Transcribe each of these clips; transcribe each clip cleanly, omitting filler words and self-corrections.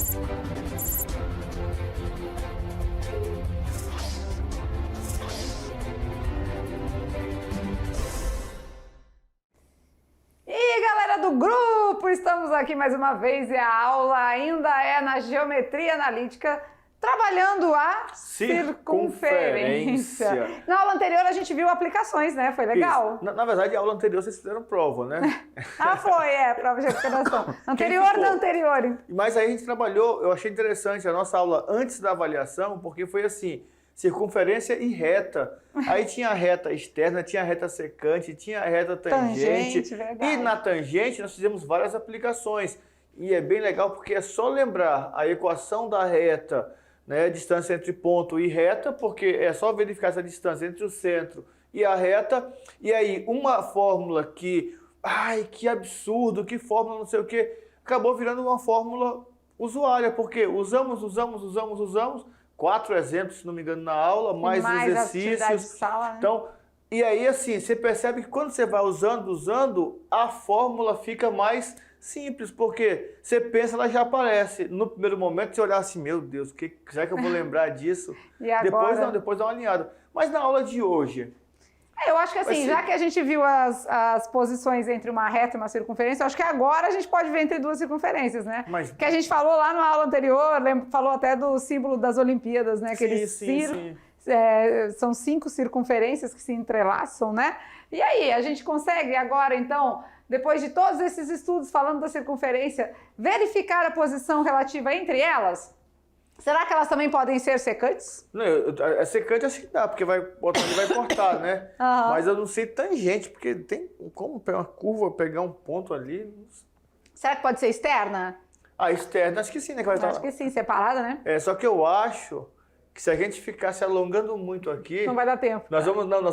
E galera do grupo, estamos aqui mais uma vez e a aula ainda é na geometria analítica, trabalhando a circunferência. Na aula anterior a gente viu aplicações, né? Foi legal? Na verdade, a aula anterior vocês fizeram prova, né? Prova de recuperação. Anterior da anterior. Mas aí a gente trabalhou, eu achei interessante a nossa aula antes da avaliação, porque foi assim, circunferência e reta. Aí tinha a reta externa, tinha a reta secante, tinha a reta tangente. E na tangente nós fizemos várias aplicações. E é bem legal porque é só lembrar a equação da reta, né, distância entre ponto e reta, porque é só verificar essa distância entre o centro e a reta. E aí uma fórmula que, que absurdo, que fórmula não sei o que, acabou virando uma fórmula usuária, porque usamos. 4 exemplos, se não me engano, na aula, mais exercícios. De sala, né? Então, e aí assim, você percebe que quando você vai usando, a fórmula fica mais simples, porque você pensa, ela já aparece. No primeiro momento, você olhar assim, meu Deus, será que eu vou lembrar disso? E agora? Depois dá uma alinhada. Mas na aula de hoje... Eu acho que assim, já que a gente viu as posições entre uma reta e uma circunferência, eu acho que agora a gente pode ver entre duas circunferências, né? Que a gente falou lá na aula anterior, falou até do símbolo das Olimpíadas, né? Sim. São 5 circunferências que se entrelaçam, né? E aí, a gente consegue agora, então, depois de todos esses estudos falando da circunferência, verificar a posição relativa entre elas? Será que elas também podem ser secantes? Não, secante acho que dá, porque vai cortar, né? Mas eu não sei tangente, porque tem como pegar uma curva, pegar um ponto ali. Será que pode ser externa? Externa, acho que sim, né? Acho que sim, separada, né? Só que eu acho que se a gente ficar se alongando muito aqui... Não vai dar tempo. Nós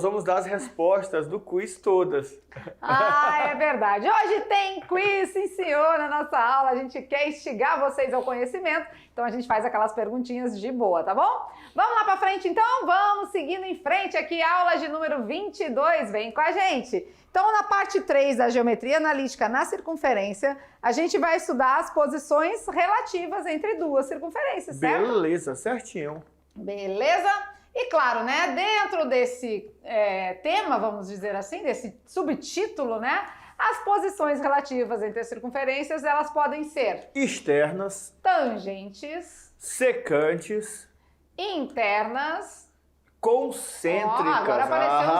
vamos dar as respostas do quiz todas. É verdade. Hoje tem quiz, sim senhor, na nossa aula. A gente quer instigar vocês ao conhecimento, então a gente faz aquelas perguntinhas de boa, tá bom? Vamos lá pra frente então? Vamos seguindo em frente aqui, aula de número 22. Vem com a gente. Então, na parte 3 da geometria analítica na circunferência, a gente vai estudar as posições relativas entre duas circunferências, certo? Beleza, certinho. Beleza? E claro, né, dentro desse tema, vamos dizer assim, desse subtítulo, né, as posições relativas entre as circunferências, elas podem ser externas, tangentes, secantes, internas, concêntricas. Agora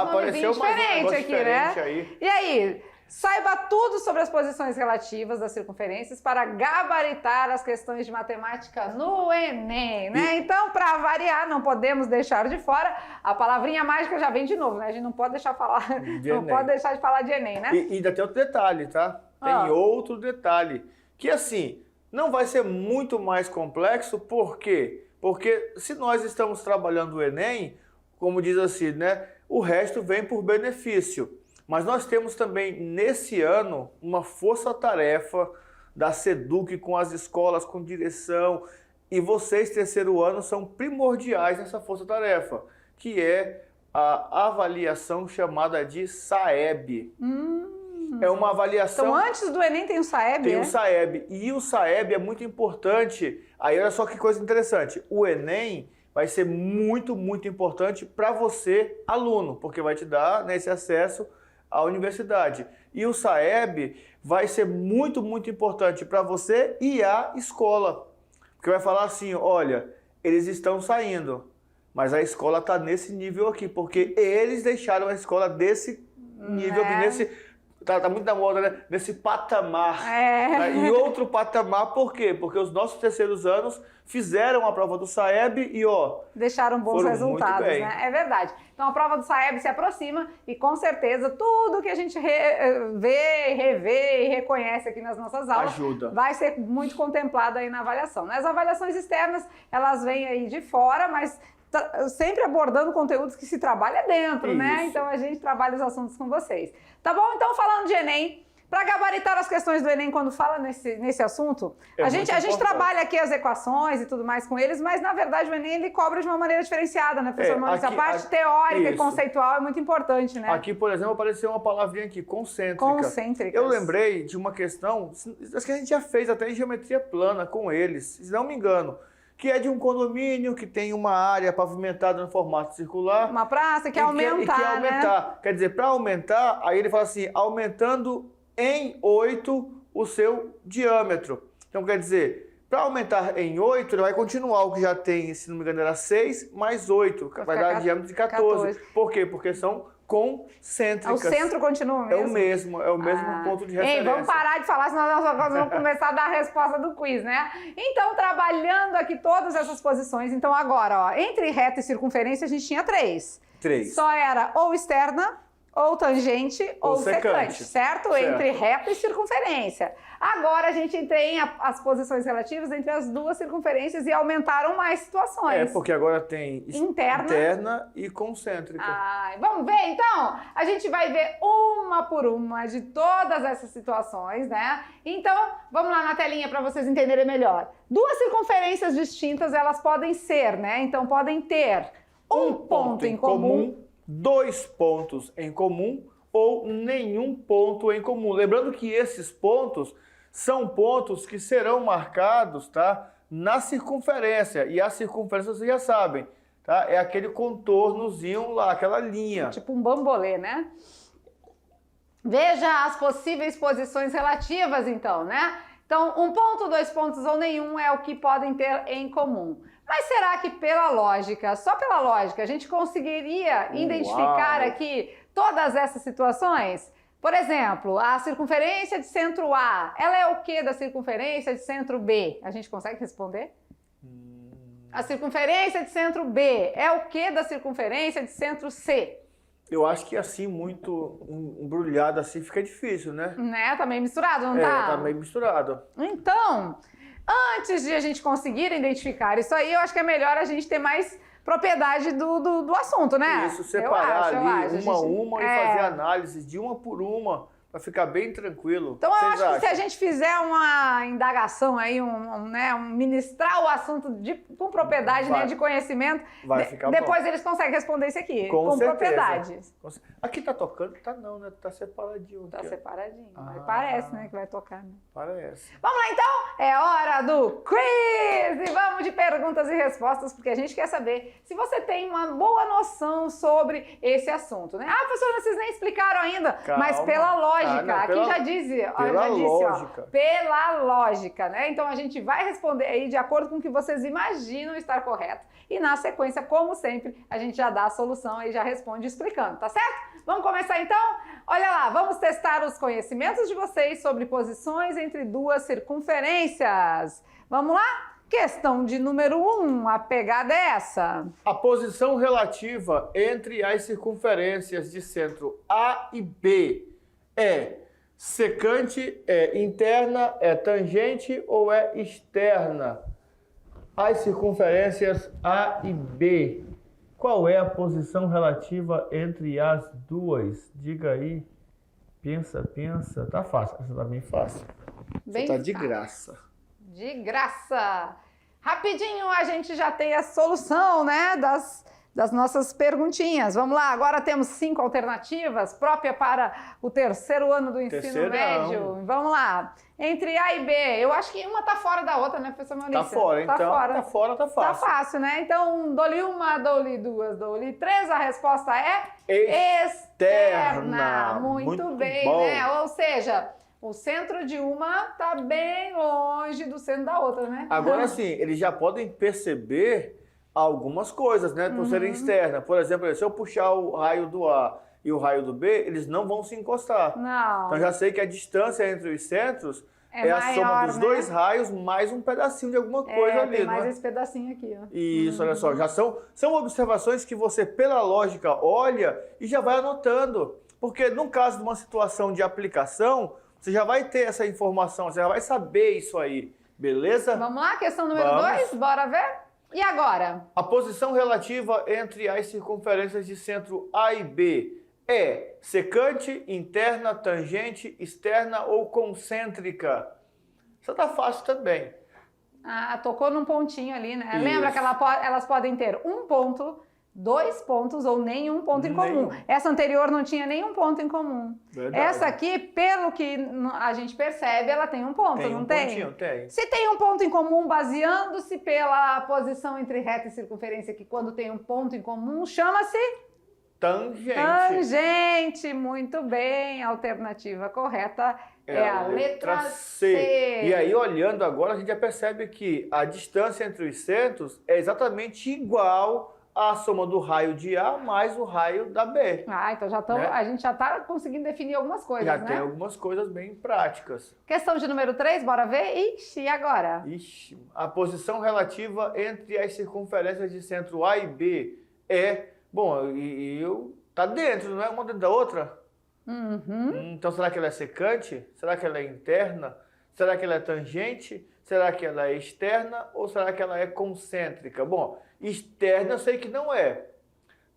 apareceu um diferente aqui, né? Aí. E aí, saiba tudo sobre as posições relativas das circunferências para gabaritar as questões de matemática no Enem, né? Então, para variar, não podemos deixar de fora, a palavrinha mágica já vem de novo, né? A gente não pode deixar de falar de Enem, né? E ainda tem outro detalhe, tá? Tem outro detalhe, que assim, não vai ser muito mais complexo, por quê? Porque se nós estamos trabalhando o Enem, como diz assim, né? O resto vem por benefício. Mas nós temos também, nesse ano, uma força-tarefa da SEDUC com as escolas, com direção. E vocês, terceiro ano, são primordiais nessa força-tarefa, que é a avaliação chamada de SAEB. É uma avaliação... Então, antes do Enem tem o SAEB, Tem o SAEB. E o SAEB é muito importante. Aí, olha só que coisa interessante. O Enem vai ser muito, muito importante para você, aluno, porque vai te dar, né, esse acesso à universidade. E o SAEB vai ser muito, muito importante para você e a escola. Porque vai falar assim, olha, eles estão saindo, mas a escola está nesse nível aqui, porque eles deixaram a escola desse nível aqui, tá muito na moda, né? Nesse patamar. Né? E outro patamar, por quê? Porque os nossos terceiros anos fizeram a prova do SAEB e, deixaram bons resultados, né? É verdade. Então, a prova do SAEB se aproxima e, com certeza, tudo que a gente vê, revê e reconhece aqui nas nossas aulas vai ser muito contemplado aí na avaliação, né? As avaliações externas, elas vêm aí de fora, mas sempre abordando conteúdos que se trabalha dentro, né? Então a gente trabalha os assuntos com vocês. Tá bom? Então, falando de Enem, Para gabaritar as questões do Enem, quando fala nesse assunto, a gente trabalha aqui as equações e tudo mais com eles, mas na verdade o Enem ele cobra de uma maneira diferenciada, né, professor Maurício? A parte teórica e conceitual é muito importante, né? Aqui, por exemplo, apareceu uma palavrinha aqui, concêntrica. Concêntricas. Eu lembrei de uma questão, acho que a gente já fez até em geometria plana com eles, se não me engano, que é de um condomínio que tem uma área pavimentada no formato circular. Uma praça que quer aumentar, né? Quer dizer, para aumentar, aí ele fala assim, aumentando em 8 o seu diâmetro. Então, quer dizer, para aumentar em 8, ele vai continuar o que já tem, se não me engano, era 6 mais 8, vai dar diâmetro de 14. Por quê? Porque são concêntricas. O centro continua mesmo? É o mesmo ponto de referência. Ei, vamos parar de falar, senão nós vamos começar a dar a resposta do quiz, né? Então, trabalhando aqui todas essas posições, então agora, ó, entre reta e circunferência a gente tinha 3. Só era ou externa, ou tangente, ou secante, certo? Entre reta e circunferência. Agora a gente tem as posições relativas entre as duas circunferências e aumentaram mais situações. Porque agora tem interna e concêntrica. Vamos ver então? A gente vai ver uma por uma de todas essas situações, né? Então, vamos lá na telinha para vocês entenderem melhor. Duas circunferências distintas, elas podem ser, né? Então, podem ter um ponto em comum, 2 pontos em comum ou nenhum ponto em comum. Lembrando que esses pontos são pontos que serão marcados, tá, na circunferência. E a circunferência vocês já sabem, tá? É aquele contornozinho lá, aquela linha. Tipo um bambolê, né? Veja as possíveis posições relativas, então, né? Então, um ponto, 2 pontos ou nenhum é o que podem ter em comum. Mas será que pela lógica, só pela lógica, a gente conseguiria identificar aqui todas essas situações? Por exemplo, a circunferência de centro A, ela é o que da circunferência de centro B? A gente consegue responder? A circunferência de centro B é o que da circunferência de centro C? Eu acho que assim, muito embrulhado assim, fica difícil, né? Tá meio misturado, não tá? Tá meio misturado. Então, antes de a gente conseguir identificar isso aí, eu acho que é melhor a gente ter mais propriedade do assunto, né? Isso, separar ali uma a uma e fazer análise de uma por uma, para ficar bem tranquilo. Então eu acho que se a gente fizer uma indagação aí, ministrar o assunto com propriedade, né, de conhecimento, vai ficar depois bom. Eles conseguem responder isso aqui, com propriedade. Aqui tá tocando? Tá não, né? Tá separadinho. Tá separadinho, mas parece, né, que vai tocar, né? Parece. Vamos lá então? É hora do quiz! E vamos de perguntas e respostas, porque a gente quer saber se você tem uma boa noção sobre esse assunto, né? Professor, vocês nem explicaram ainda, mas pela lógica. Aqui já disse, ó, pela lógica, né? Então a gente vai responder aí de acordo com o que vocês imaginam estar correto. E na sequência, como sempre, a gente já dá a solução e já responde explicando, tá certo? Vamos começar então? Olha lá, vamos testar os conhecimentos de vocês sobre posições entre duas circunferências. Vamos lá? Questão de número 1, a pegada é essa. A posição relativa entre as circunferências de centro A e B é secante, é interna, é tangente ou é externa? As circunferências A e B. Qual é a posição relativa entre as duas? Diga aí. Pensa. Tá fácil. Essa tá bem fácil. Bem tá de graça. De graça. Rapidinho a gente já tem a solução, né, das nossas perguntinhas. Vamos lá, agora temos 5 alternativas, própria para o terceiro ano do ensino médio. Vamos lá. Entre A e B, eu acho que uma tá fora da outra, né, professor Maurício? Tá fora, então. Tá fora, tá fácil. Tá fácil, né? Então, dou-lhe uma, dou-lhe duas, dou-lhe 3. A resposta é externa. Muito bem, bom, né? Ou seja, o centro de uma tá bem longe do centro da outra, né? Agora sim, eles já podem perceber algumas coisas, né, por serem externas. Por exemplo, se eu puxar o raio do A e o raio do B, eles não vão se encostar. Não. Então já sei que a distância entre os centros é maior, a soma dos né? 2 raios mais um pedacinho de alguma coisa ali, tem mais né? esse pedacinho aqui, ó. Isso, olha só, já são observações que você, pela lógica, olha e já vai anotando. Porque no caso de uma situação de aplicação, você já vai ter essa informação, você já vai saber isso aí, beleza? Vamos lá, questão número 2, bora ver? E agora? A posição relativa entre as circunferências de centro A e B é secante, interna, tangente, externa ou concêntrica? Isso tá fácil também. Ah, tocou num pontinho ali, né? Isso. Lembra que elas podem ter um ponto, 2 pontos ou nenhum ponto em comum. Essa anterior não tinha nenhum ponto em comum. Verdade. Essa aqui, pelo que a gente percebe, ela tem um ponto, não tem? Pontinho, tem. Se tem um ponto em comum, baseando-se pela posição entre reta e circunferência, que quando tem um ponto em comum, chama-se... Tangente. Tangente, muito bem. A alternativa correta é a letra C. E aí, olhando agora, a gente já percebe que a distância entre os centros é exatamente igual à soma do raio de A mais o raio da B. Ah, então né? a gente já está conseguindo definir algumas coisas, Já né? tem algumas coisas bem práticas. Questão de número 3, bora ver? Ixi, e agora? Ixi, a posição relativa entre as circunferências de centro A e B é... Bom, tá dentro, não é uma dentro da outra? Uhum. Então, será que ela é secante? Será que ela é interna? Será que ela é tangente? Será que ela é externa? Ou será que ela é concêntrica? Bom, externa eu sei que não é.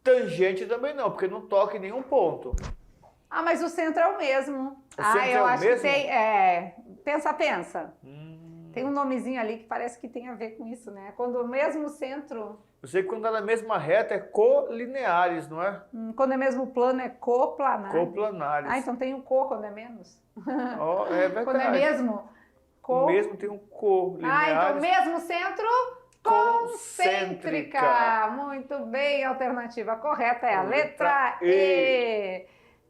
Tangente também não, porque não toca em nenhum ponto. Ah, mas o centro é o mesmo. Centro eu é o acho mesmo? que tem... Pensa. Tem um nomezinho ali que parece que tem a ver com isso, né? Quando o mesmo centro... Eu sei que quando ela é mesma reta é colineares, não é? Quando é mesmo plano é coplanar. Coplanares. Ah, então tem o co quando é menos. Oh, é verdade. Quando é mesmo... O mesmo tem um colineares. Ah, então mesmo centro... Concêntrica. Muito bem, a alternativa correta é a letra E.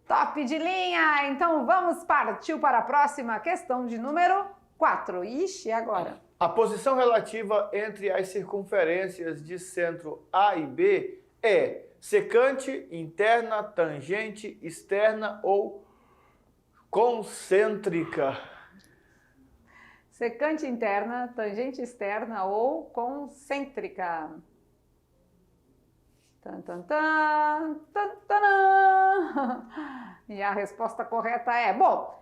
Top de linha. Então vamos partir para a próxima questão de número 4. Ixi, agora? A posição relativa entre as circunferências de centro A e B é secante, interna, tangente, externa ou concêntrica? Secante interna, tangente externa ou concêntrica? Tan, tan, tan, tan, tan. E a resposta correta é... Bom,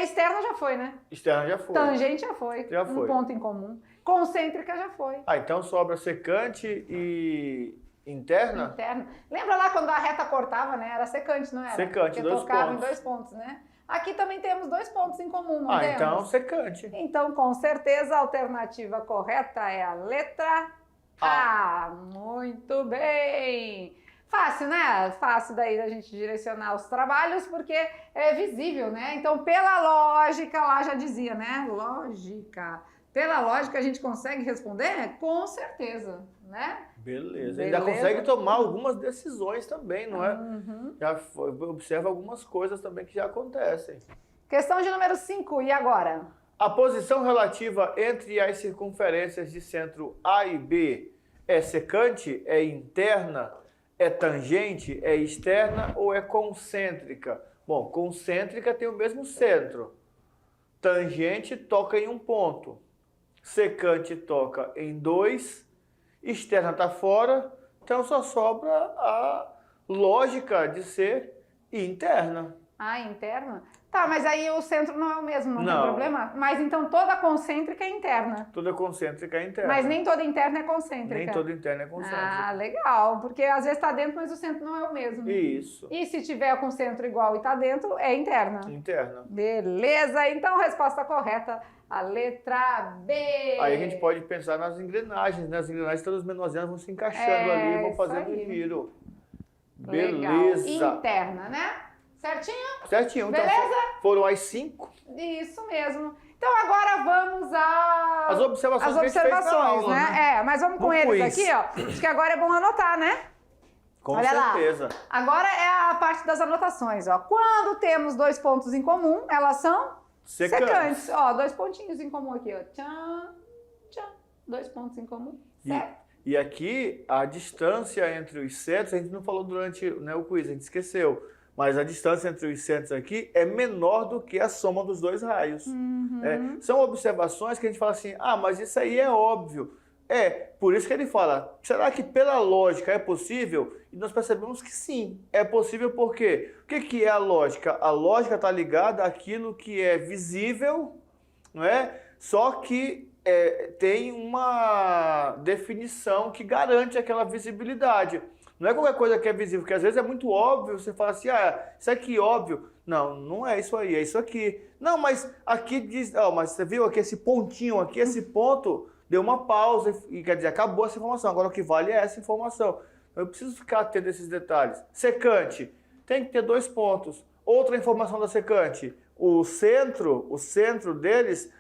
externa já foi, né? Externa já foi. Tangente já foi. Já foi. Um ponto em comum. Concêntrica já foi. Ah, então sobra secante e interna? Interna. Lembra lá quando a reta cortava, né? Era secante, não era? Secante, porque 2 tocava pontos. em 2 pontos, né? Aqui também temos 2 pontos em comum, não temos? Então secante. Então, com certeza, a alternativa correta é a letra A. Muito bem! Fácil, né? Fácil daí da gente direcionar os trabalhos, porque é visível, né? Então, pela lógica, lá já dizia, né? Lógica. Pela lógica, a gente consegue responder? Com certeza, né? Beleza. Ainda consegue tomar algumas decisões também, não é? Já observa algumas coisas também que já acontecem. Questão de número 5, e agora? A posição relativa entre as circunferências de centro A e B é secante, é interna, é tangente, é externa ou é concêntrica? Bom, concêntrica tem o mesmo centro. Tangente toca em um ponto. Secante toca em 2. Externa está fora. Então só sobra a lógica de ser interna. Ah, interna? Tá, mas aí o centro não é o mesmo, não tem problema? Mas então toda concêntrica é interna. Toda concêntrica é interna. Mas nem toda interna é concêntrica. Nem toda interna é concêntrica. Ah, legal. Porque às vezes está dentro, mas o centro não é o mesmo. Isso. E se tiver com o centro igual e está dentro, é interna. Interna. Beleza, então resposta correta, a letra B. Aí a gente pode pensar nas engrenagens, né? As engrenagens todas menorzinhas vão se encaixando ali, vão fazendo o giro. Beleza. Legal. Interna, né? Certinho? Certinho. Beleza? Então foram as 5. Isso mesmo. Então agora vamos às observações que a gente fez na aula, né? Mas vamos com eles aqui, ó. Acho que agora é bom anotar, né? Com Olha certeza. Lá. Agora é a parte das anotações, ó. Quando temos 2 pontos em comum, elas são secantes. Ó, 2 pontinhos em comum aqui, ó. Tchan, tchan. 2 pontos em comum, certo? E aqui, a distância entre os centros, a gente não falou durante o quiz, a gente esqueceu. Mas a distância entre os centros aqui é menor do que a soma dos 2 raios. São observações que a gente fala assim, mas isso aí é óbvio. Por isso que ele fala, será que pela lógica é possível? E nós percebemos que sim, é possível por quê? O que é a lógica? A lógica está ligada àquilo que é visível, não é? Só que tem uma definição que garante aquela visibilidade. Não é qualquer coisa que é visível, porque às vezes é muito óbvio, você fala assim, isso aqui é óbvio. Não, não é isso aí, é isso aqui. Não, mas aqui diz, mas você viu aqui esse pontinho aqui, esse ponto, deu uma pausa e quer dizer, acabou essa informação. Agora o que vale é essa informação. Eu preciso ficar atento a esses detalhes. Secante, tem que ter 2 pontos. Outra informação da secante, o centro deles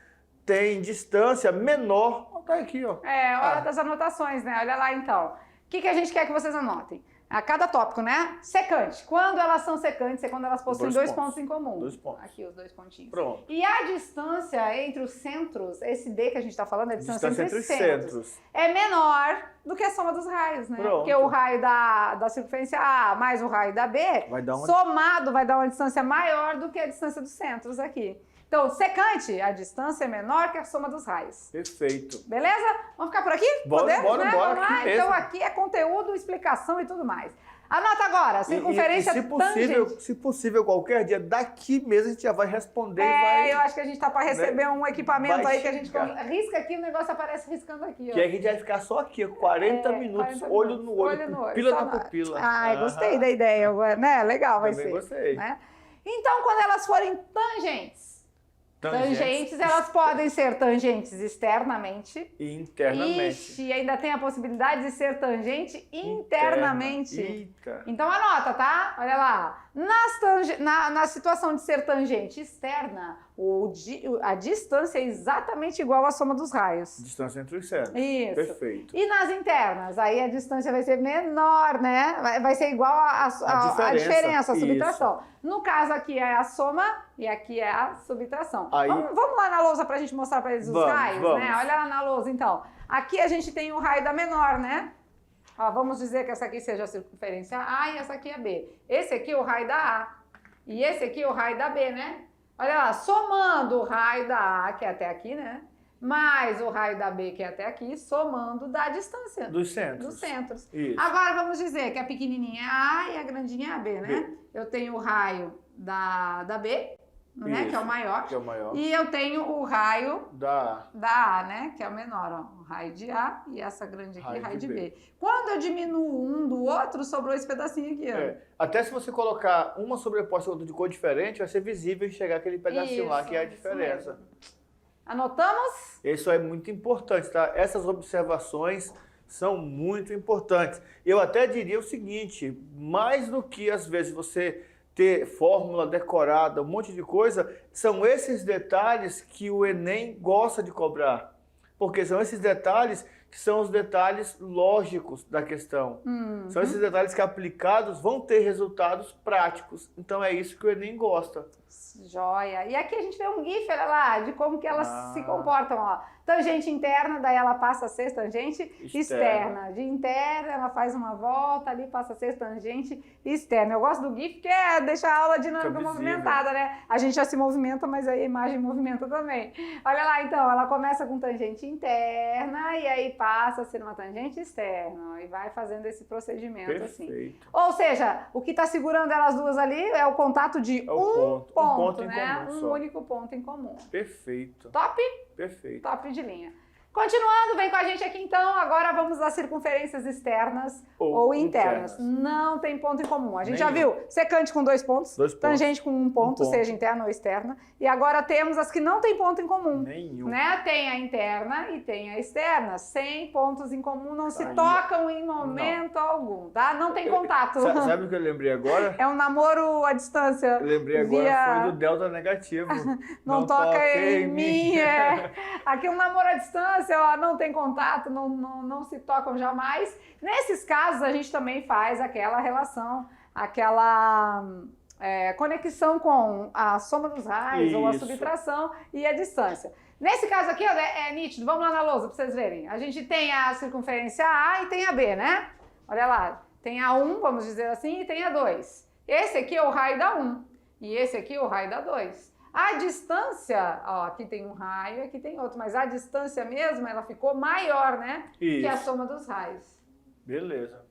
tem distância menor. Tá aqui, ó. Hora das anotações, né? Olha lá, então. O que a gente quer que vocês anotem? A cada tópico, né? Secante. Quando elas são secantes é quando elas possuem 2 pontos em comum. 2 pontos. Aqui, os 2 pontinhos. Pronto. E a distância entre os centros, esse D que a gente está falando, é a distância entre os centros, é menor do que a soma dos raios, né? Pronto. Porque o raio da circunferência A mais o raio da B, somado vai dar uma distância maior do que a distância dos centros aqui. Então, secante, a distância é menor que a soma dos raios. Perfeito. Beleza? Vamos ficar por aqui? Bora. Vamos lá? Então, aqui é conteúdo, explicação e tudo mais. Anota agora, circunferência tangente. Se possível, qualquer dia, daqui mesmo a gente já vai responder. Eu acho que a gente tá para receber um equipamento aí que a gente risca aqui, o negócio aparece riscando aqui. Ó. Que a gente vai ficar só aqui, 40 minutos, olho no olho, pupila na pupila. Gostei da ideia, né? Legal vai ser. Também gostei. Né? Então, quando elas forem tangentes, elas podem ser tangentes externamente e internamente. Ixi, ainda tem a possibilidade de ser tangente internamente. Eita. Então anota, tá? Olha lá. Na situação de ser tangente externa, a distância é exatamente igual à soma dos raios. Distância entre os centros. Isso. Perfeito. E nas internas? Aí a distância vai ser menor, né? Vai ser igual a diferença, a subtração. Isso. No caso aqui é a soma e aqui é a subtração. Aí... Vamos lá na lousa pra gente mostrar pra eles os raios, né? Olha lá na lousa, então. Aqui a gente tem o raio da menor, né? Ó, vamos dizer que essa aqui seja a circunferência A e essa aqui é B. Esse aqui é o raio da A. E esse aqui é o raio da B, né? Olha lá, somando o raio da A, que é até aqui, né? Mais o raio da B, que é até aqui, somando da distância. Dos centros. Dos centros. Isso. Agora vamos dizer que a pequenininha é a A e a grandinha é a B, né? Eu tenho o raio da B, né? Que é o maior. Que é o maior. E eu tenho o raio da A, né? Que é o menor, ó. O raio de A e essa grande aqui, raio de B. Quando eu diminuo um do outro, sobrou esse pedacinho aqui, ó. Até se você colocar uma sobreposta outra de cor diferente, vai ser visível enxergar aquele pedacinho lá, que é a diferença. Anotamos? Isso é muito importante, tá? Essas observações são muito importantes. Eu até diria o seguinte, mais do que às vezes você ter fórmula decorada, um monte de coisa, são esses detalhes que o Enem gosta de cobrar. Porque são esses detalhes que são os detalhes lógicos da questão. São esses detalhes que aplicados vão ter resultados práticos. Então é isso que o Enem gosta. Joia! E aqui a gente vê um GIF, olha lá, de como que elas se comportam, ó. Tangente interna, daí ela passa a ser tangente externa. De interna, ela faz uma volta, ali passa a ser tangente externa. Eu gosto do GIF porque deixa a aula dinâmica movimentada, né? A gente já se movimenta, mas aí a imagem movimenta também. Olha lá, então, ela começa com tangente interna e aí passa a ser uma tangente externa. E vai fazendo esse procedimento assim. Ou seja, o que está segurando elas duas ali é o contato de um ponto, né? Um único ponto em comum. Perfeito. Top? Perfeito. Top de linha. Continuando, vem com a gente aqui então, agora vamos às circunferências externas ou internas. Não tem ponto em comum. A gente já viu secante com 2 pontos, tangente com 1 ponto, seja interna ou externa. E agora temos as que não tem ponto em comum. Nenhum. Né? Tem a interna e tem a externa. Sem pontos em comum, não se tocam em momento algum, tá? Não tem contato. Sabe o que eu lembrei agora? É um namoro à distância. Eu lembrei agora, foi do delta negativo. Não toca em mim. Aqui é um namoro à distância. Ó, não tem contato, não se tocam jamais. Nesses casos, a gente também faz aquela relação, aquela conexão com a soma dos raios, ou a subtração e a distância. Nesse caso aqui, ó, é nítido, vamos lá na lousa para vocês verem. A gente tem a circunferência A e tem a B, né? Olha lá, tem a 1, vamos dizer assim, e tem a 2. Esse aqui é o raio da 1 e esse aqui é o raio da 2. A distância, ó, aqui tem um raio, aqui tem outro, mas a distância mesmo, ela ficou maior, né? Que a soma dos raios. Beleza.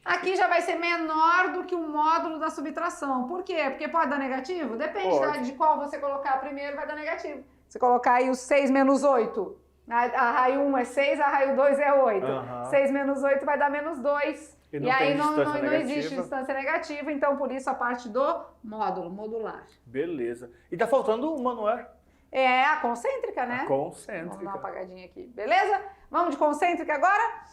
Aqui já vai ser menor do que o módulo da subtração. Por quê? Porque pode dar negativo? Depende de qual você colocar primeiro, vai dar negativo. Você colocar aí o 6 menos 8, a raio 1 é 6, a raio 2 é 8. 6 menos 8 vai dar menos 2. E aí não existe distância negativa, então por isso a parte do módulo, modular. Beleza. E tá faltando uma, não é? É a concêntrica, né? A concêntrica. Vamos dar uma apagadinha aqui, beleza? Vamos de concêntrica agora?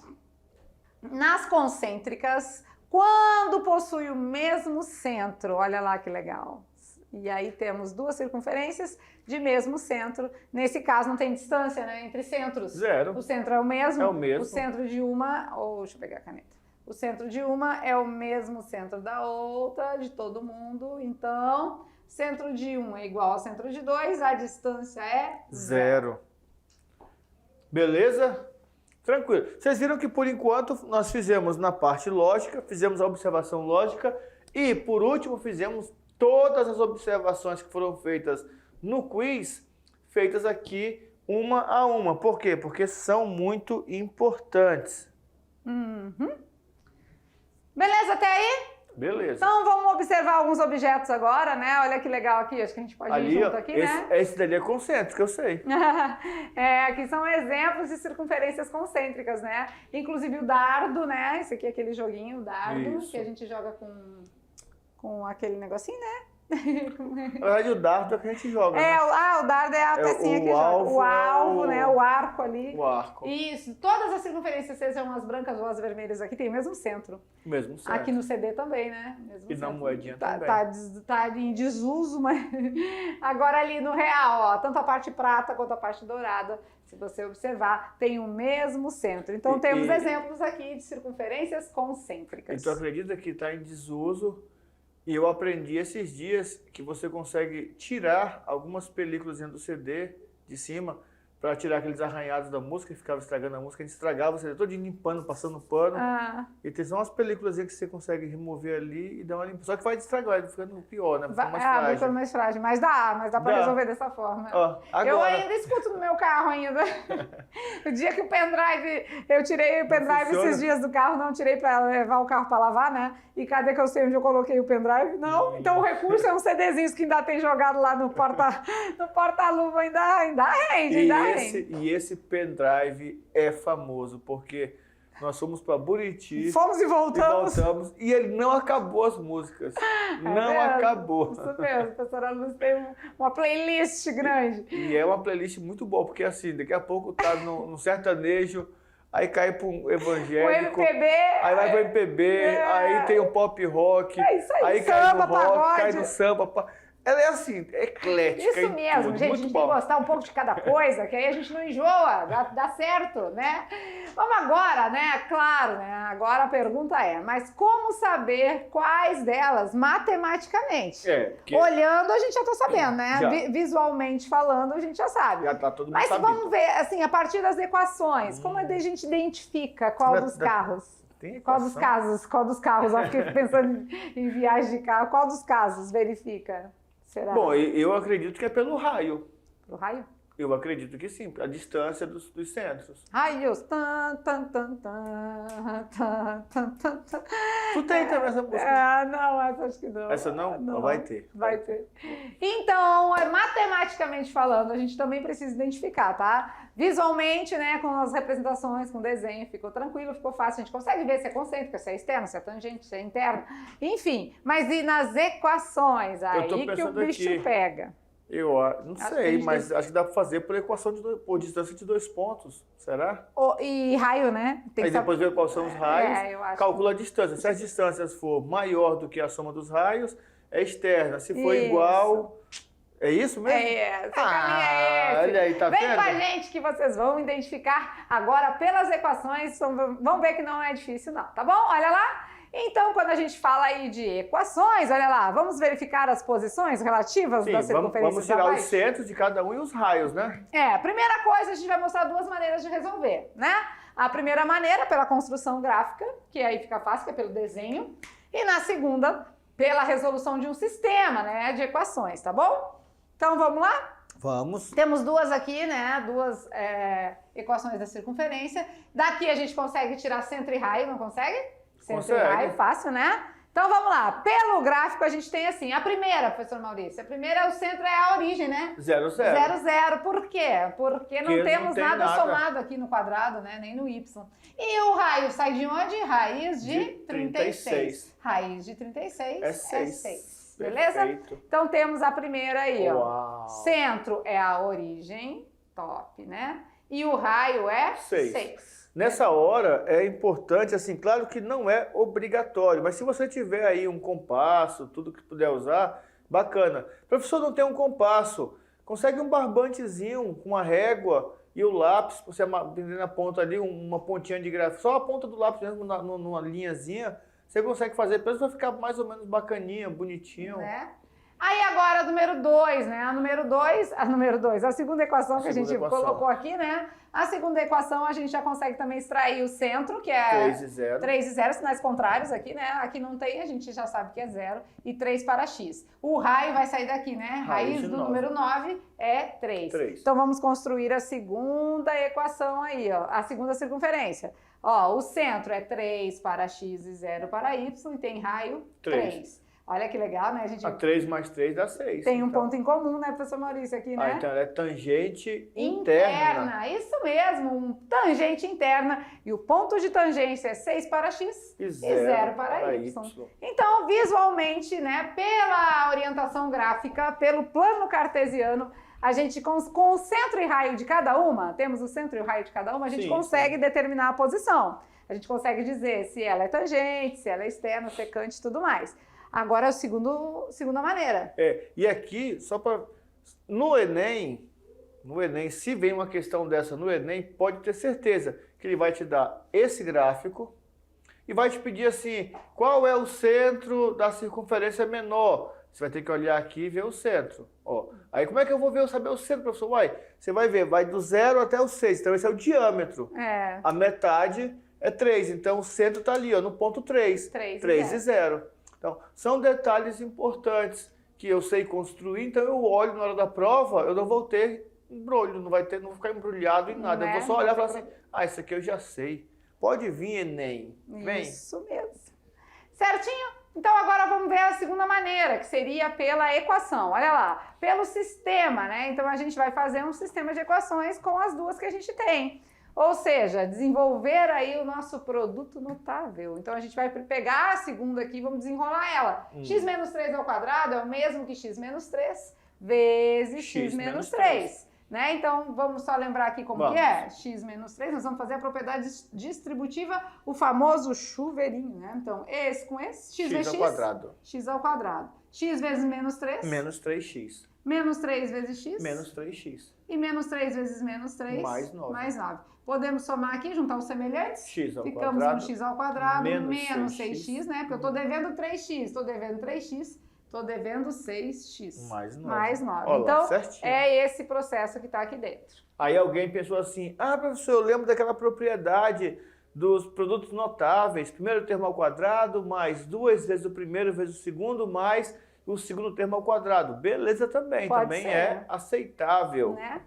Nas concêntricas, quando possui o mesmo centro, olha lá que legal. E aí temos duas circunferências de mesmo centro. Nesse caso não tem distância, né, entre centros. Zero. O centro é o mesmo. É o mesmo. O centro de uma... deixa eu pegar a caneta. O centro de uma é o mesmo centro da outra, de todo mundo. Então, centro de um é igual ao centro de dois, a distância é zero. Beleza? Tranquilo. Vocês viram que, por enquanto, nós fizemos na parte lógica, fizemos a observação lógica e, por último, fizemos todas as observações que foram feitas no quiz, feitas aqui uma a uma. Por quê? Porque são muito importantes. Beleza até aí? Beleza. Então vamos observar alguns objetos agora, né? Olha que legal aqui, acho que a gente pode ir junto aqui, né? Esse dali é concêntrico, eu sei. Aqui são exemplos de circunferências concêntricas, né? Inclusive o dardo, né? Esse aqui é aquele joguinho, o dardo, que a gente joga com aquele negocinho, né? Na verdade, o dardo é o que a gente joga. Né? O dardo é a pecinha que joga. O alvo, né? O arco ali. O arco. Isso. Todas as circunferências, sejam as brancas ou as vermelhas aqui, tem o mesmo centro. Mesmo centro. Aqui no CD também, né? Mesmo e centro. na moedinha também. Tá em desuso, mas agora ali no real, ó, tanto a parte prata quanto a parte dourada, se você observar, tem o mesmo centro. Então temos exemplos aqui de circunferências concêntricas. E tu acredita que está em desuso? E eu aprendi esses dias que você consegue tirar algumas películas do CD de cima para tirar aqueles arranhados da música que ficava estragando a música. A gente estragava o CD todo limpando, passando pano. E tem só umas películas que você consegue remover ali e dar uma limpa. Só que vai estragar, vai ficando pior, né? Vai ficando mais frágil. Mas dá para resolver dessa forma. Agora... Eu ainda escuto no meu carro ainda. O dia que o pendrive... Eu tirei o pendrive esses dias do carro, não tirei para levar o carro para lavar, né? E cadê que eu sei onde eu coloquei o pendrive? Não. Então o recurso é uns CDzinhos que ainda tem jogado lá no porta-luva, ainda rende, E esse pendrive é famoso, porque nós fomos para Buriti. Fomos e voltamos. E ele não acabou as músicas. Não acabou. Isso mesmo, a professora Luz tem uma playlist grande. E é uma playlist muito boa, porque assim, daqui a pouco tá no sertanejo, aí cai para um evangélico. O MPB. Aí vai pro MPB, aí tem o pop rock. É isso aí, cai samba, no rock, pagode. cai no samba. Ela é assim, eclética. Isso mesmo, tudo, gente, a gente tem que gostar um pouco de cada coisa, que aí a gente não enjoa, dá certo, né? Vamos agora, né? Claro, né? Agora a pergunta é, mas como saber quais delas matematicamente? Olhando a gente já tá sabendo, né? Visualmente falando a gente já sabe. Já tá todo mundo Mas sabido. vamos ver, assim, a partir das equações, como a gente identifica qual dos carros? Qual dos carros? Eu fiquei pensando em viagem de carro. Qual dos casos verifica? Será? Bom, eu acredito que é pelo raio. Pelo raio? Eu acredito que sim, a distância dos centros. Raios. Tu tem também essa música? Não, essa acho que não. Essa não? Não. Vai ter. Vai ter. Então, matematicamente falando, a gente também precisa identificar, tá? Visualmente, né, com as representações, com o desenho, ficou tranquilo, ficou fácil. A gente consegue ver se é concêntrica, se é externa, se é tangente, se é interna. Enfim, mas e nas equações? Aí que o bicho pega. Eu não sei, mas acho que dá para fazer por equação por distância de 2 pontos, será? E raio, né? Aí depois ver quais são os raios, calcula a distância. Se as distâncias for maior do que a soma dos raios, é externa. Se for igual... É isso mesmo? Esse caminho é esse. Olha aí, tá vendo? Vem com a gente que vocês vão identificar agora pelas equações. Vão ver que não é difícil não, tá bom? Olha lá. Então, quando a gente fala aí de equações, olha lá, vamos verificar as posições relativas das circunferências. Vamos tirar os centros de cada um e os raios, né? A primeira coisa, a gente vai mostrar duas maneiras de resolver, né? A primeira maneira, pela construção gráfica, que aí fica fácil, que é pelo desenho. E na segunda, pela resolução de um sistema, né, de equações, tá bom? Então, vamos lá? Vamos. Temos duas aqui, né? Duas equações da circunferência. Daqui a gente consegue tirar centro e raio, não consegue? Centro e raio, fácil, né? Então vamos lá. Pelo gráfico a gente tem assim, a primeira, professor Maurício, a primeira, o centro é a origem, né? 0, 0. 0, 0. Por quê? Porque não temos tem nada somado aqui no quadrado, né? Nem no y. E o raio sai de onde? Raiz de 36. Raiz de 36 é 6. 6. Beleza? Perfeito. Então temos a primeira aí, ó. Uau. Centro é a origem, top, né? E o raio é 6. Nessa hora é importante, assim, claro que não é obrigatório, mas se você tiver aí um compasso, tudo que puder usar, bacana. O professor não tem um compasso, consegue um barbantezinho com uma régua e o lápis, você aprender na ponta ali, uma pontinha de grafite, só a ponta do lápis mesmo numa linhazinha, você consegue fazer, depois vai ficar mais ou menos bacaninha, bonitinho. Né? Aí agora a número 2, né? A segunda equação que a gente colocou aqui, né? A segunda equação a gente já consegue também extrair o centro, que é 3 e 0. 3 e 0, sinais contrários aqui, né? Aqui não tem, a gente já sabe que é 0. E 3 para x. O raio vai sair daqui, né? Raiz do número 9 é 3. Então vamos construir a segunda equação aí, ó. A segunda circunferência. Ó, o centro é 3 para x e 0 para y e tem raio 3. Olha que legal, né? A gente 3 mais 3 dá 6. tem um ponto em comum, né, professor Maurício, aqui, né? Então ela é tangente interna. Isso mesmo, um tangente interna. E o ponto de tangência é 6 para x e 0 para y. Então, visualmente, né, pela orientação gráfica, pelo plano cartesiano, a gente, com o centro e raio de cada uma, temos o centro e o raio de cada uma, a gente consegue determinar a posição. A gente consegue dizer se ela é tangente, se ela é externa, secante e tudo mais. Agora é a segunda maneira. E aqui, só para... No Enem, se vem uma questão dessa no Enem, pode ter certeza que ele vai te dar esse gráfico e vai te pedir assim, qual é o centro da circunferência menor? Você vai ter que olhar aqui e ver o centro. Ó, aí como é que eu vou saber o centro, professor? Você vai ver, vai do 0 até o 6, então esse é o diâmetro. A metade é 3, então o centro está ali, ó, no ponto 3. 3 e 0. Então, são detalhes importantes que eu sei construir, então eu olho na hora da prova, eu não vou ter embrulho, não vou ficar embrulhado em nada. Eu vou só olhar e falar assim, isso aqui eu já sei. Pode vir, Enem. Vem. Isso mesmo. Certinho? Então agora vamos ver a segunda maneira, que seria pela equação. Olha lá, pelo sistema, né? Então a gente vai fazer um sistema de equações com as duas que a gente tem. Ou seja, desenvolver aí o nosso produto notável. Então a gente vai pegar a segunda aqui e vamos desenrolar ela. X menos 3 ao quadrado é o mesmo que x menos 3 vezes x menos 3. Né? Então vamos só lembrar aqui como que é. X menos 3, nós vamos fazer a propriedade distributiva, o famoso chuveirinho. Né? Então esse com esse, x vezes ao quadrado. X ao quadrado. X vezes menos 3. Menos 3x. Menos 3 vezes x. Menos 3x. E menos 3 vezes menos 3. Mais 9. Mais 9. Podemos somar aqui, juntar os semelhantes? X ao Ficamos quadrado. com x ao quadrado menos 6x, né? Porque eu estou devendo 3x. Estou devendo 3x. Estou devendo 6x. Mais 9. Mais 9. Olha então, lá, certinho. É esse processo que está aqui dentro. Aí alguém pensou assim, professor, eu lembro daquela propriedade dos produtos notáveis. Primeiro termo ao quadrado, mais 2 vezes o primeiro vezes o segundo, mais o segundo termo ao quadrado. Beleza também. Pode também ser. É aceitável. Né?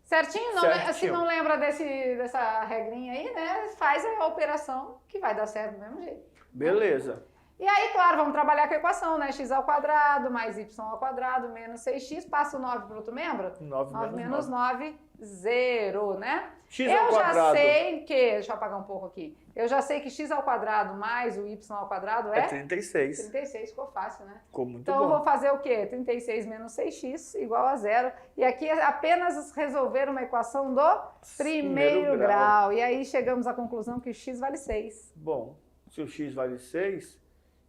Certinho? Não, se não lembra dessa regrinha aí, né? Faz a operação que vai dar certo do mesmo jeito. Beleza. E aí, claro, vamos trabalhar com a equação, né? X ao quadrado mais y ao quadrado menos 6x. Passa o 9 para o outro membro? 9 menos 9, 0, né? X ao quadrado. Já sei que... Deixa eu apagar um pouco aqui. Eu já sei que x ao quadrado mais o y ao quadrado é 36. 36, ficou fácil, né? Ficou muito então, bom. eu vou fazer o quê? 36 menos 6x igual a 0. E aqui é apenas resolver uma equação do primeiro grau. E aí chegamos à conclusão que o x vale 6. Bom, se o x vale 6,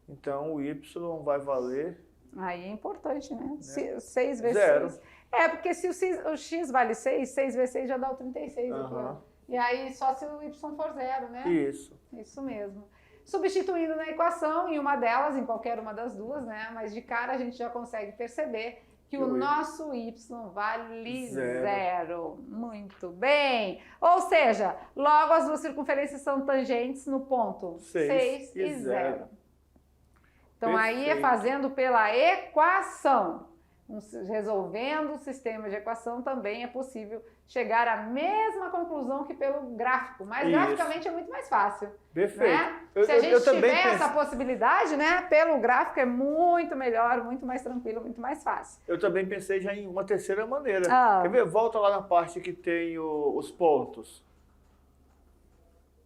então o y vai valer... Aí é importante, né? 6 vezes 0. 6. Porque se o x vale 6, 6 vezes 6 já dá o 36 aqui, ó. E aí só se o y for 0, né? Isso. Isso mesmo. Substituindo na equação, em uma delas, em qualquer uma das duas, né? Mas de cara a gente já consegue perceber que o nosso y vale 0. Muito bem. Ou seja, logo as duas circunferências são tangentes no ponto 6 e 0. Então aí é fazendo pela equação. Resolvendo o sistema de equação também é possível chegar à mesma conclusão que pelo gráfico, mas Isso. graficamente é muito mais fácil. Perfeito. Né? Se a gente tiver essa possibilidade, né, pelo gráfico é muito melhor, muito mais tranquilo, muito mais fácil. Eu também pensei já em uma terceira maneira. Ah. Quer ver? Volta lá na parte que tem os pontos.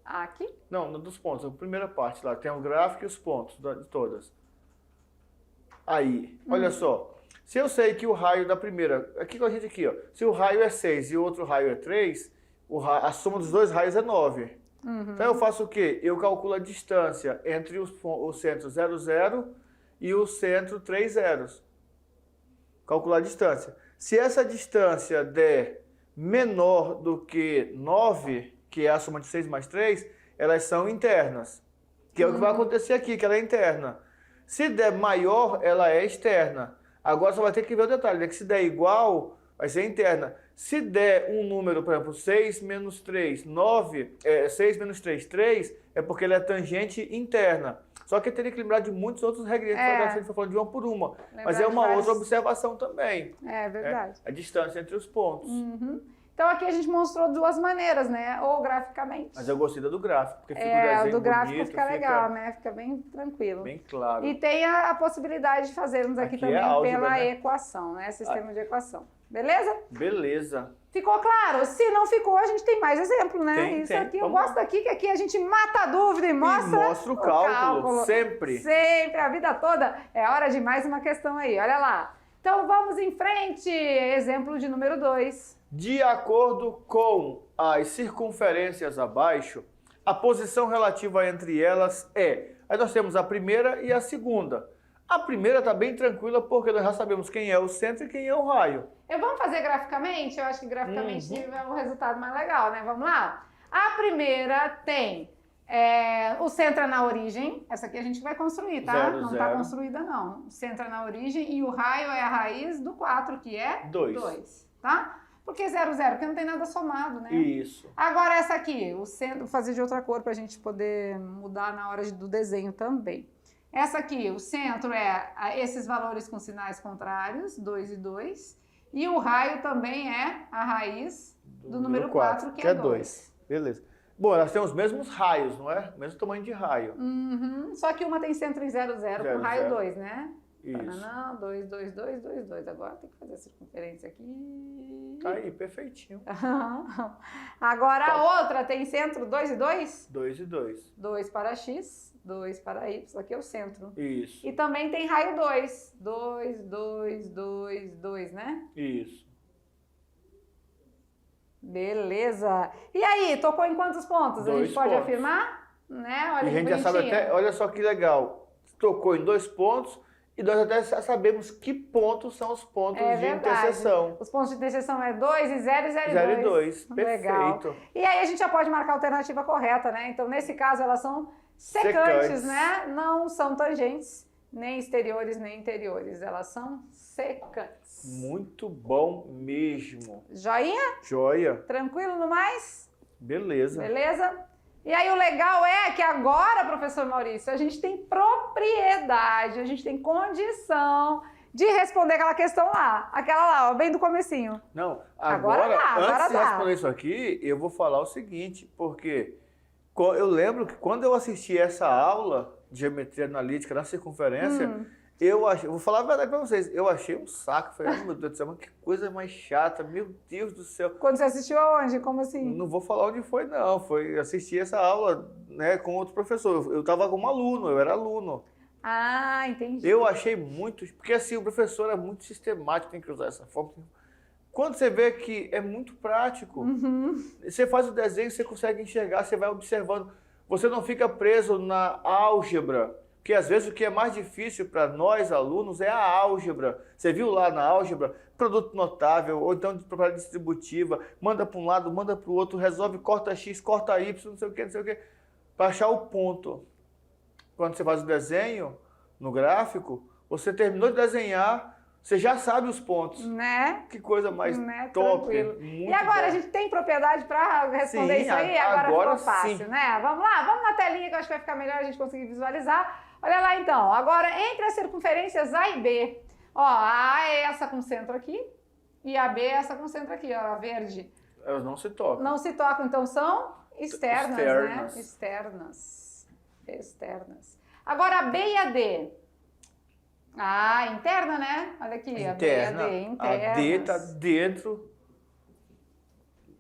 Aqui? Não, dos pontos. A primeira parte lá. Tem o gráfico e os pontos de todas. Aí, olha só. Se eu sei que o raio da primeira... Aqui com a gente aqui, ó. Se o raio é 6 e o outro raio é 3, a soma dos dois raios é 9. Então eu faço o quê? Eu calculo a distância entre o centro 0, 0 e o centro 3 zeros. Calcular a distância. Se essa distância der menor do que 9, que é a soma de 6 mais 3, elas são internas. Que é o que vai acontecer aqui, que ela é interna. Se der maior, ela é externa. Agora só vai ter que ver o detalhe, né? Que se der igual, vai ser interna. Se der um número, por exemplo, 6 menos 3, 9, 6 menos 3, 3, é porque ele é tangente interna. Só que teria que lembrar de muitos outros regrinhos, a gente foi falando de uma por uma. Mas é uma outra observação também. É verdade. A distância entre os pontos. Então aqui a gente mostrou duas maneiras, né? Ou graficamente. Mas eu gostei da do gráfico, porque fica o desenho do gráfico bonito, fica legal, né? Fica bem tranquilo. Bem claro. E tem a possibilidade de fazermos aqui também álgebra, pela né? equação, né? Sistema de equação. Beleza? Beleza. Ficou claro? Se não ficou, a gente tem mais exemplo, né? Isso aqui, eu gosto daqui, que aqui a gente mata a dúvida e mostra o cálculo. Sempre. Sempre, a vida toda. É hora de mais uma questão aí, olha lá. Então vamos em frente. Exemplo de número 2. De acordo com as circunferências abaixo, a posição relativa entre elas é... Aí nós temos a primeira e a segunda. A primeira está bem tranquila porque nós já sabemos quem é o centro e quem é o raio. Vamos fazer graficamente? Eu acho que graficamente é um resultado mais legal, né? Vamos lá? A primeira tem o centro é na origem. Essa aqui a gente vai construir, tá? Não está construída, não. O centro é na origem e o raio é a raiz do 4, que é 2, tá? Por que 0, 0? Porque não tem nada somado, né? Isso. Agora essa aqui, o centro, vou fazer de outra cor para a gente poder mudar na hora do desenho também. Essa aqui, o centro é esses valores com sinais contrários, 2 e 2. E o raio também é a raiz do número 4, que é 2. Beleza. Bom, elas têm os mesmos raios, não é? O mesmo tamanho de raio. Só que uma tem centro em 0, 0 com raio 2, né? Isso. Não, 2, 2, 2, 2, 2. Agora tem que fazer a circunferência aqui. Tá aí, perfeitinho. Agora a outra tem centro 2 e 2? 2 e 2. 2 para x, 2 para y. Aqui é o centro. Isso. E também tem raio 2. 2, 2, 2, 2, né? Isso. Beleza. E aí, tocou em quantos pontos? 2 a gente pode pontos. afirmar? Né? Olha, e a gente já sabe até, olha só que legal. Tocou em 2 pontos. E nós até sabemos que pontos são os pontos de interseção. Os pontos de interseção é 2 e 0 e 0 e 2. 0 e 2, Legal. perfeito. E aí a gente já pode marcar a alternativa correta, né? Então, nesse caso, elas são secantes, né? Não são tangentes, nem exteriores, nem interiores. Elas são secantes. Muito bom mesmo. Joinha? Joia. Tranquilo no mais? Beleza. Beleza? E aí o legal é que agora, professor Maurício, a gente tem propriedade, a gente tem condição de responder aquela questão lá. Aquela lá, ó, bem do comecinho. Não, agora antes de responder isso aqui, eu vou falar o seguinte, porque eu lembro que quando eu assisti essa aula de geometria analítica na circunferência, vou falar a verdade pra vocês, eu achei um saco. Falei, meu Deus do céu, mas que coisa mais chata, meu Deus do céu. Quando você assistiu aonde? Como assim? Não vou falar onde foi, não. Foi assistir essa aula, né, com outro professor. Eu estava como aluno, eu era aluno. Ah, entendi. Eu achei muito... Porque assim, o professor é muito sistemático, tem que usar essa forma. Quando você vê que é muito prático, você faz o desenho, você consegue enxergar, você vai observando. Você não fica preso na álgebra. Porque às vezes o que é mais difícil para nós alunos é a álgebra. Você viu lá na álgebra, produto notável, ou então de propriedade distributiva, manda para um lado, manda para o outro, resolve, corta x, corta y, não sei o que, para achar o ponto. Quando você faz o desenho no gráfico, você terminou de desenhar, você já sabe os pontos. Né? Que coisa mais top. E agora, a gente tem propriedade para responder isso aí? Agora ficou fácil, né? Vamos lá, vamos na telinha que eu acho que vai ficar melhor a gente conseguir visualizar. Olha lá então, agora entre as circunferências A e B, ó, a A é essa com centro aqui e a B é essa com centro aqui, ó, a verde. Elas não se tocam. Não se tocam, então são externas, Externas. né? Externas. Agora, a B e a D. Ah, interna, né? Olha aqui, Interna. a B e a D, internas. A D tá dentro.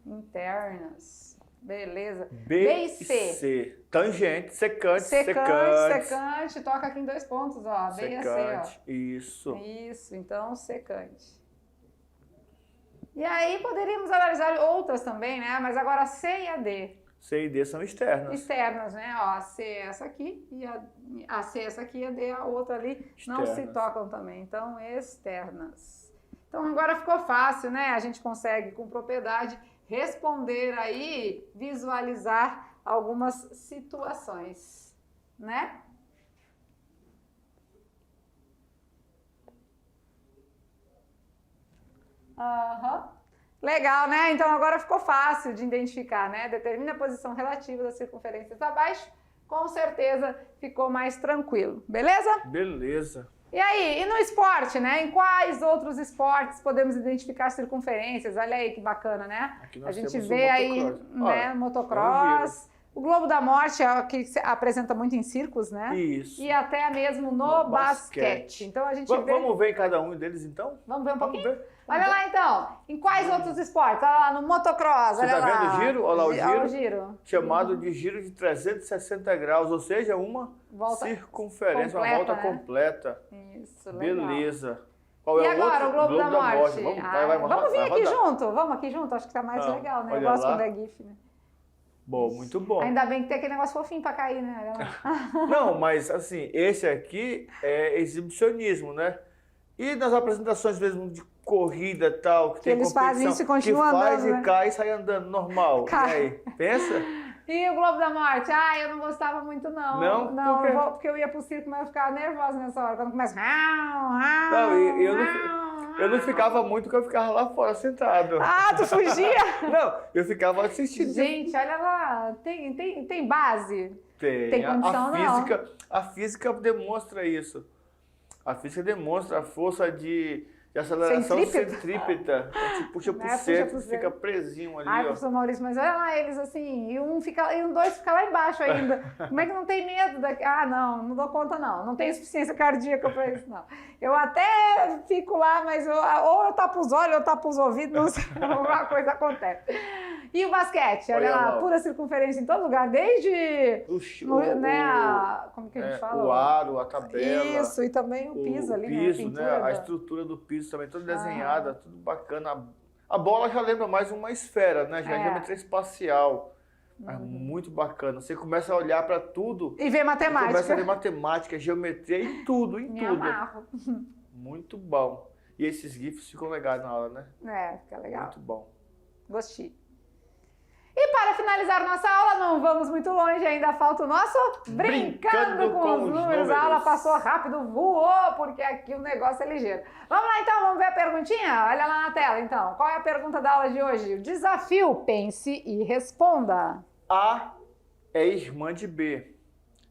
Internas. Beleza. B e C. Tangente, secante, Secante. Toca aqui em 2 pontos, ó. B e a C, secante. ó. Isso. Isso, então secante. E aí poderíamos analisar outras também, né? Mas agora a C e a D. C e D são externas. Externas, né? Ó, a C é essa aqui, e a C é essa aqui e a D é a outra ali. Não se Externas. tocam também. Então, externas. Então, agora ficou fácil, né? A gente consegue, com propriedade, responder aí, visualizar algumas situações, né? Aham. Legal, né? Então agora ficou fácil de identificar, né? Determina a posição relativa das circunferências abaixo. Com certeza ficou mais tranquilo, beleza? Beleza. E aí, e no esporte, né? Em quais outros esportes podemos identificar circunferências? Olha aí que bacana, né? Aqui A nós gente temos o vê aí, motocross. né, Olha, motocross. O Globo da Morte é o que se apresenta muito em circos, né? Isso. E até mesmo no basquete. Então a gente vê... Vamos ver em cada um deles, então? Vamos ver um Vamos pouquinho? ver. Olha lá então, em quais outros esportes? Olha lá no motocross, Você olha tá lá. vendo o giro? Olha lá o Olha o giro. giro. Chamado de giro de 360 graus, ou seja, uma Volta circunferência, uma completa, volta né? completa. Isso, legal. Beleza. Qual E é o agora, outro? o Globo da Morte? Vamos, Ah, vai vamos vir aqui rodar. junto, vamos aqui junto, acho que tá mais legal, né? Eu olha gosto lá. quando é GIF, né? Bom, muito bom. Ainda bem que tem aquele negócio fofinho pra cair, né? Olha lá. Não, mas assim, esse aqui é exibicionismo, né? E nas apresentações mesmo de corrida e tal, que tem eles fazem competição, isso e continuam que faz andando, e né? cai e sai andando normal. Cai. E aí, pensa? E o Globo da Morte? Ah, eu não gostava muito, não. Não? Não, Por quê? porque eu ia pro circo, mas eu ficava nervosa nessa hora. Quando começa... Não, eu não ficava muito, porque eu ficava lá fora sentado. Ah, tu fugia? Não, eu ficava assistindo. Gente, olha lá, tem base? Tem. Tem condição, não. A física demonstra isso. A física demonstra a força de aceleração centrípeta. A gente puxa pro Puxa centro, pro fica presinho ali, Ai, ó. professor Maurício, mas olha lá eles assim, e dois ficam lá embaixo ainda. Como é que não tem medo daqui? Ah, não dou conta não. Não tenho insuficiência cardíaca pra isso, não. Eu até fico lá, mas ou eu tapo os olhos, ou eu tapo os ouvidos, não sei, alguma coisa acontece. E o basquete, olha lá, pura circunferência em todo lugar, desde como que a gente fala? O aro, a tabela. Isso, e também o piso ali, piso, né? A A estrutura do piso também, toda desenhada, tudo bacana. A bola já lembra mais uma esfera, né? Já é geometria espacial. É muito bacana. Você começa a olhar para tudo. E ver matemática. Começa a ver matemática, geometria e tudo, em Me tudo. amarro. Muito bom. E esses GIFs ficam legais na aula, né? É, fica legal. Muito bom. Gostei. E para finalizar nossa aula, não vamos muito longe, ainda falta o nosso Brincando com os Números. A aula passou rápido, voou, porque aqui o negócio é ligeiro. Vamos lá então, vamos ver a perguntinha? Olha lá na tela então. Qual é a pergunta da aula de hoje? O desafio, pense e responda. A é irmã de B.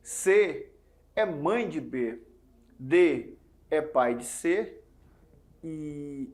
C é mãe de B. D é pai de C. E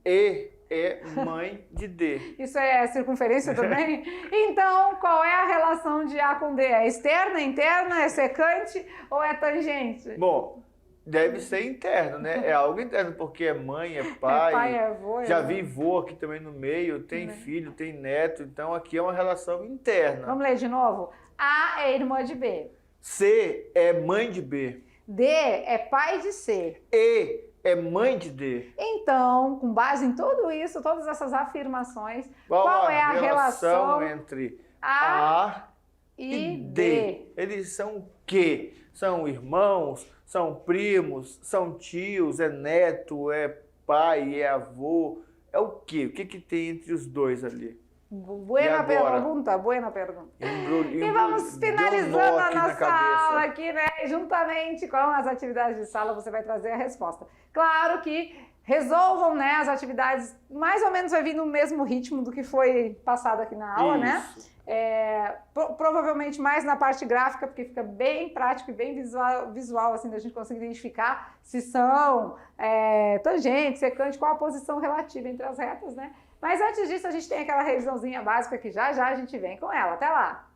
E é mãe de D. Isso é circunferência também? Então, qual é a relação de A com D? É externa, interna, é secante ou é tangente? Bom, deve ser interno, né? É algo interno, porque é mãe, é pai. É pai, é avô. Já vi vô aqui também no meio, tem filho, tem neto, então aqui é uma relação interna. Vamos ler de novo? A é irmã de B. C é mãe de B. D é pai de C. E é mãe de D. Então, com base em tudo isso, todas essas afirmações, Qual é a relação entre A e D? Eles são o quê? São irmãos? São primos? São tios? É neto? É pai? É avô? É o quê? O que que tem entre os dois ali? Buena pergunta. E vamos finalizando a nossa aula aqui, né? Juntamente com as atividades de sala, você vai trazer a resposta. Claro que resolvam, né, as atividades, mais ou menos vai vir no mesmo ritmo do que foi passado aqui na aula, né? Provavelmente mais na parte gráfica, porque fica bem prático e bem visual assim, da gente conseguir identificar se são tangente, secante, qual a posição relativa entre as retas, né? Mas antes disso, a gente tem aquela revisãozinha básica que já a gente vem com ela. Até lá!